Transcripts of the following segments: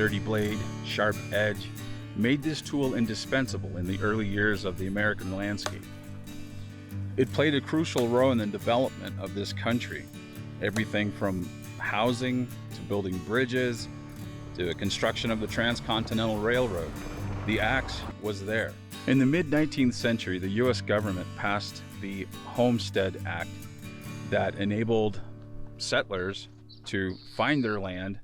sturdy blade, sharp edge, made this tool indispensable in the early years of the American landscape. It played a crucial role in the development of this country. Everything from housing to building bridges to the construction of the Transcontinental Railroad. The axe was there. In the mid-19th century, the U.S. government passed the Homestead Act that enabled settlers to find their land,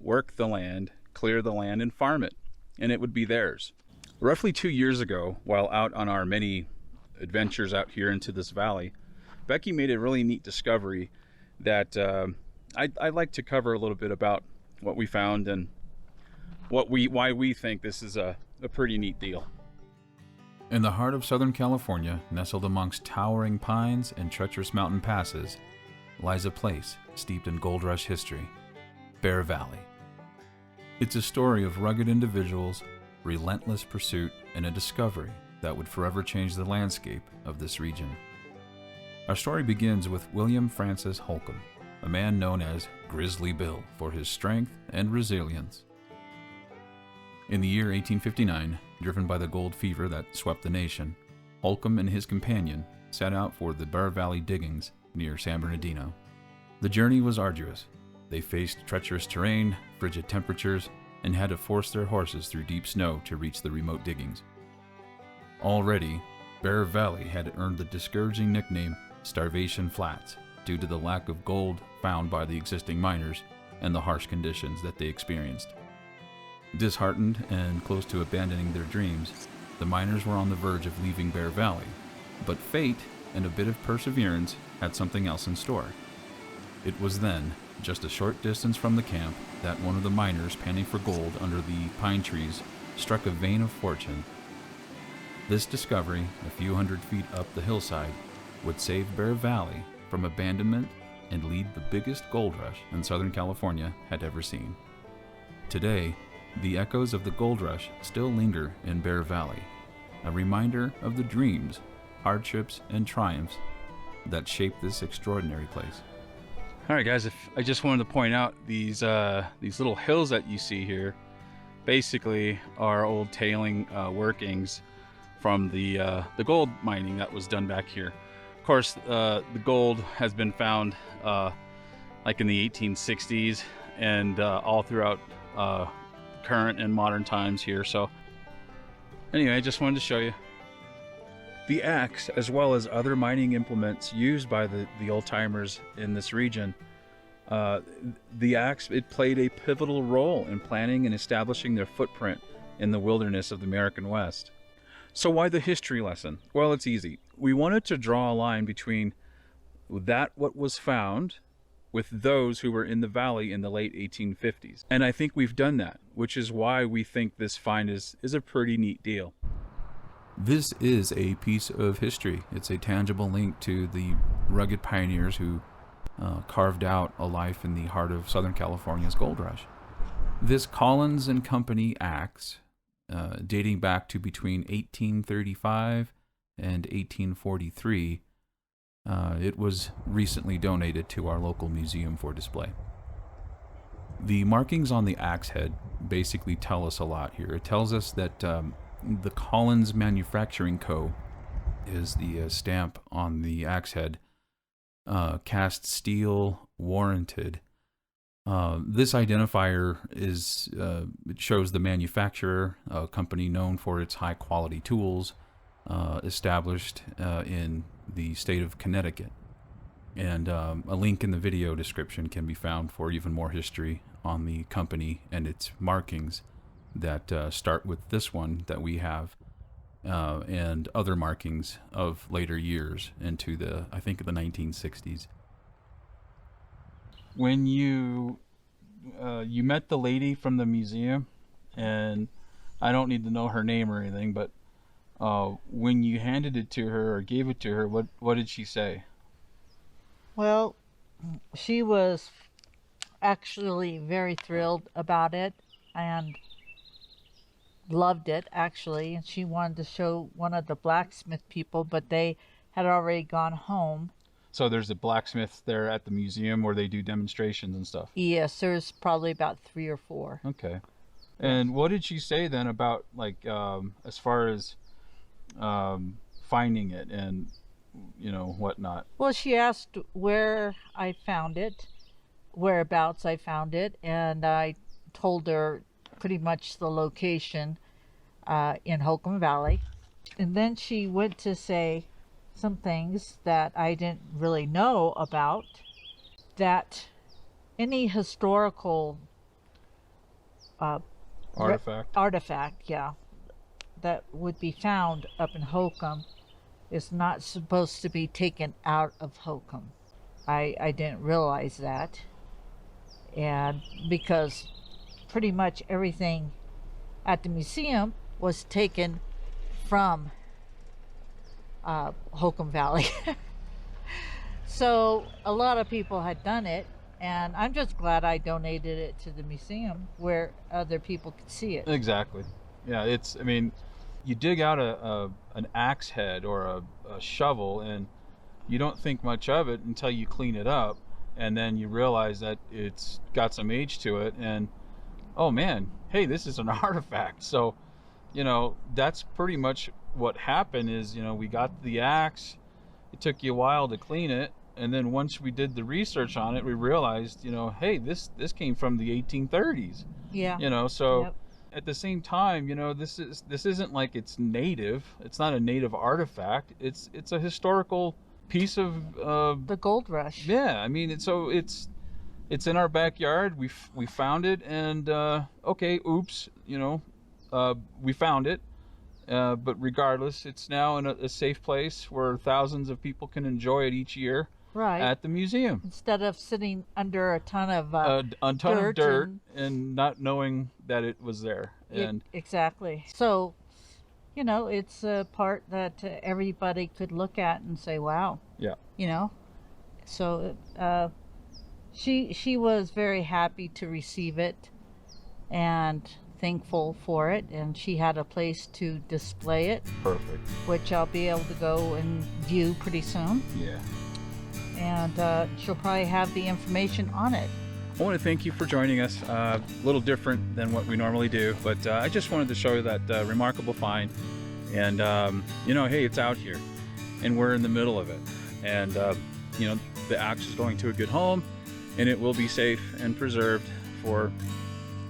work the land, clear the land, and farm it, and it would be theirs. Roughly 2 years ago, while out on our many adventures out here into this valley, Becky made a really neat discovery that I'd like to cover a little bit about what we found and why we think this is a pretty neat deal. In the heart of Southern California, nestled amongst towering pines and treacherous mountain passes, lies a place steeped in gold rush history, Bear Valley. It's a story of rugged individuals, relentless pursuit, and a discovery that would forever change the landscape of this region. Our story begins with William Francis Holcomb, a man known as Grizzly Bill for his strength and resilience. In the year 1859, driven by the gold fever that swept the nation, Holcomb and his companion set out for the Bear Valley diggings near San Bernardino. The journey was arduous. They faced treacherous terrain, frigid temperatures, and had to force their horses through deep snow to reach the remote diggings. Already, Bear Valley had earned the discouraging nickname Starvation Flats due to the lack of gold found by the existing miners and the harsh conditions that they experienced. Disheartened and close to abandoning their dreams, the miners were on the verge of leaving Bear Valley, but fate and a bit of perseverance had something else in store. It was then, just a short distance from the camp, that one of the miners panning for gold under the pine trees struck a vein of fortune. This discovery, a few hundred feet up the hillside, would save Bear Valley from abandonment and lead the biggest gold rush in Southern California had ever seen. Today, the echoes of the gold rush still linger in Bear Valley, a reminder of the dreams, hardships, and triumphs that shaped this extraordinary place. All right, guys, I just wanted to point out these little hills that you see here basically are old tailing workings from the gold mining that was done back here. Of course, the gold has been found like in the 1860s and all throughout current and modern times here. So anyway, I just wanted to show you. The axe, as well as other mining implements used by the old-timers in this region, the axe, it played a pivotal role in planning and establishing their footprint in the wilderness of the American West. So why the history lesson? Well, it's easy. We wanted to draw a line between what was found with those who were in the valley in the late 1850s. And I think we've done that, which is why we think this find is a pretty neat deal. This is a piece of history. It's a tangible link to the rugged pioneers who carved out a life in the heart of Southern California's gold rush. This Collins and Company axe, dating back to between 1835 and 1843, it was recently donated to our local museum for display. The markings on the axe head basically tell us a lot here. It tells us that the Collins Manufacturing Co. is the stamp on the axe head, cast steel, warranted. This identifier it shows the manufacturer, a company known for its high quality tools, established in the state of Connecticut. And a link in the video description can be found for even more history on the company and its markings that start with this one that we have, and other markings of later years into the 1960s. When you met the lady from the museum, and I don't need to know her name or anything, but when you handed it to her or gave it to her, what did she say? Well, she was actually very thrilled about it and loved it, actually, and she wanted to show one of the blacksmith people, but they had already gone home. So there's a blacksmith there at the museum where they do demonstrations and stuff? Yes, there's probably about 3 or 4. Okay. And what did she say then about, like, as far as finding it and, you know, whatnot? Well, she asked where I found it, whereabouts I found it, and I told her pretty much the location in Holcomb Valley. And then she went to say some things that I didn't really know about, that any historical artifact, yeah, that would be found up in Holcomb is not supposed to be taken out of Holcomb. I didn't realize that. And because pretty much everything at the museum was taken from Holcomb Valley. So a lot of people had done it, and I'm just glad I donated it to the museum where other people could see it. Exactly. Yeah, I mean, you dig out an axe head or a shovel, and you don't think much of it until you clean it up, and then you realize that it's got some age to it, and oh man, hey, this is an artifact. So, you know, that's pretty much what happened is, you know, we got the axe, it took you a while to clean it, and then once we did the research on it, we realized, you know, hey, this came from the 1830s. Yeah. You know, so Yep. at the same time, you know, this isn't like it's native. It's not a native artifact. It's a historical piece of The gold rush. yeah. I mean, it's in our backyard. We found it, and okay, oops, you know, we found it. But regardless, it's now in a safe place where thousands of people can enjoy it each year Right. at the museum. Instead of sitting under a ton of A ton of dirt and- and not knowing that it was there. And exactly. So, you know, it's a part that everybody could look at and say, "Wow." yeah, You know. So, she was very happy to receive it, and thankful for it, and she had a place to display it, perfect. which I'll be able to go and view pretty soon. Yeah. And she'll probably have the information on it. I want to thank you for joining us. A little different than what we normally do, but I just wanted to show you that remarkable find. And, you know, hey, it's out here, and we're in the middle of it. And, you know, the axe is going to a good home, and it will be safe and preserved for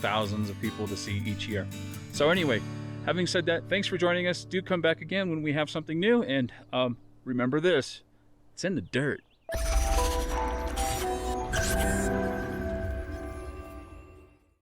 thousands of people to see each year. So anyway, having said that, thanks for joining us. Do come back again when we have something new. And remember this, it's in the dirt.